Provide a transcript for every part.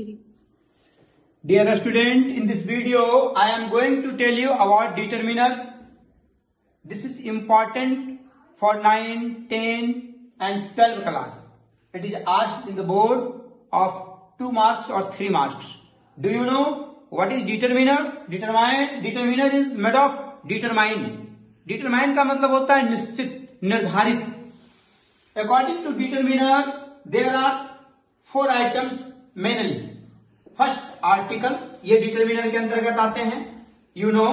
3. Dear student, in this video I am going to tell you about determiner. This is important for 9, 10 and 12 class. It is asked in the board of 2 marks or 3 marks. Do you know what is determiner? Determiner is made of determine. Determine का मतलब होता है निश्चित, निर्धारित. According to determiner, there are 4 items mainly. First article, ये determiner के अंतर्गत आते हैं. You know,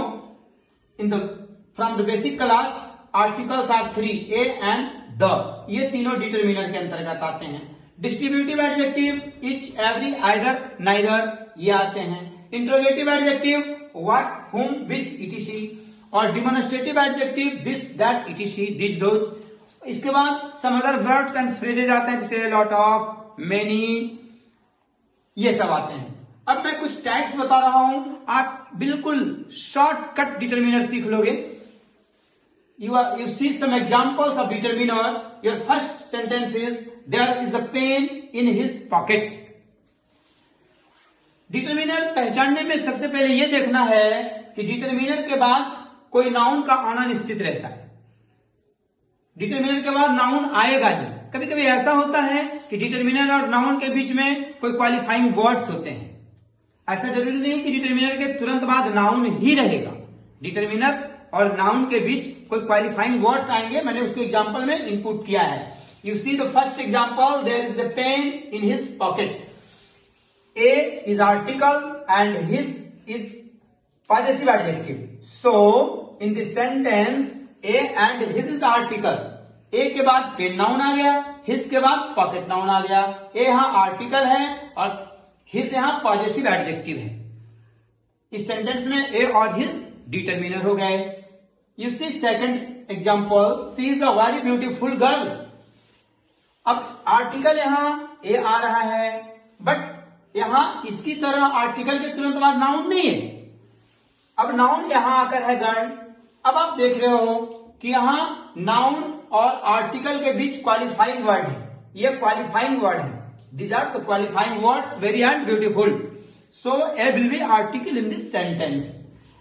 from the basic class, articles are 3, a and the. ये तीनों determiner के अंतर्गत आते हैं. Distributive adjective, each, every, either, neither, ये आते हैं. Interrogative adjective, what, whom, which, etc. और demonstrative adjective, this, that, etc. these, those. इसके बाद some other verbs and phrases आते हैं, जैसे lot of, many, ये सब आते हैं. अब मैं कुछ टाइप्स बता रहा हूं, आप बिल्कुल शॉर्टकट डिटरमिनर सीख लोगे. You see some examples of determiner. Your first sentence is, there is a pen in his pocket. Determiner पहचानने में सबसे पहले यह देखना है कि डिटरमिनर के बाद कोई नाउन का आना निश्चित रहता है. डिटरमिनर के बाद नाउन आएगा ही. कभी कभी ऐसा होता है कि डिटरमिनर और नाउन के बीच में कोई क्वालिफाइंग वर्ड्स होते हैं. ऐसा जरूरी नहीं कि डिटरमिनर के तुरंत बाद नाउन ही रहेगा. डिटरमिनर और नाउन के बीच कोई क्वालिफाइंग वर्ड्स आएंगे. मैंने उसको एग्जांपल में इनपुट किया है. You see the first example, there is a pen in his pocket. A is article and his is possessive adjective. So in this sentence A and his is article. A के बाद pen noun आ गया, his के बाद pocket noun आ गया. ए यहां article है और his यहां पॉजेसिव एडजेक्टिव है. इस सेंटेंस में ए और हिज डिटरमिनर हो गए. You see second example, she is a very beautiful girl. अब आर्टिकल यहां ए आ रहा है, बट यहां इसकी तरह आर्टिकल के तुरंत बाद नाउन नहीं है. अब नाउन यहां आकर है गर्ल. अब आप देख रहे हो कि यहां नाउन और आर्टिकल के बीच क्वालिफाइंग वर्ड है. ये क्वालिफाइंग वर्ड है. These are the qualifying words, very and beautiful. So a will be article in this sentence.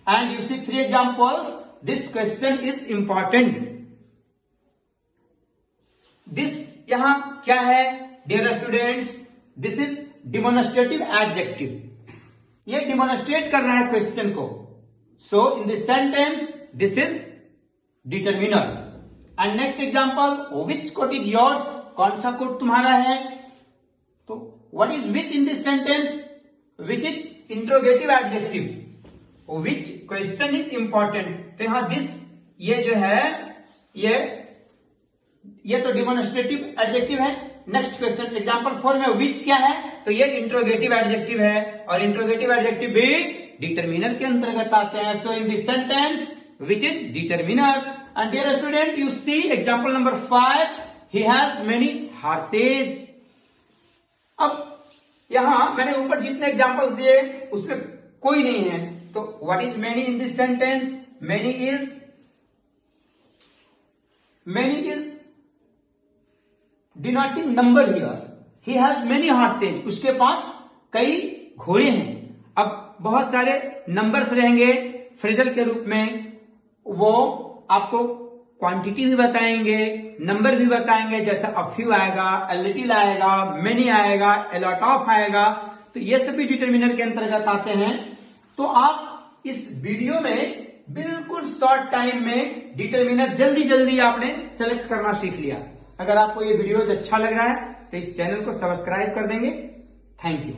And you see 3 examples. This question is important. This यहां क्या है? Dear students, this is demonstrative adjective. ये demonstrate कर रहा है question को. So in this sentence, this is determiner. And next example, which coat is yours? कौन सा कोट तुम्हारा है? तो what is which in this sentence? Which is interrogative adjective. Which question is important. तो यहां this ये जो है ये तो demonstrative adjective है. नेक्स्ट क्वेश्चन एग्जांपल 4 में which क्या है? तो ये interrogative adjective है और interrogative adjective भी determiner के अंतर्गत आते हैं. So in this sentence which is determiner. And dear student, you see example number 5, he has many horses. अब यहां मैंने ऊपर जितने एग्जांपल्स दिए उसमें कोई नहीं है. तो what is many in this sentence? Many is denoting number here. He has many horse's. उसके पास कई घोड़े हैं. अब बहुत सारे नंबर्स रहेंगे फ्रेजल के रूप में. वो आपको क्वांटिटी भी बताएंगे, नंबर भी बताएंगे. जैसा अ फ्यू आएगा, अ लिटिल आएगा, मेनी आएगा, अ लॉट ऑफ आएगा. तो ये सभी डिटरमिनर के अंतर्गत आते हैं. तो आप इस वीडियो में बिल्कुल शॉर्ट टाइम में डिटरमिनर जल्दी आपने सेलेक्ट करना सीख लिया. अगर आपको ये वीडियो अच्छा लग रहा है तो इस चैनल को सब्सक्राइब कर देंगे. Thank you.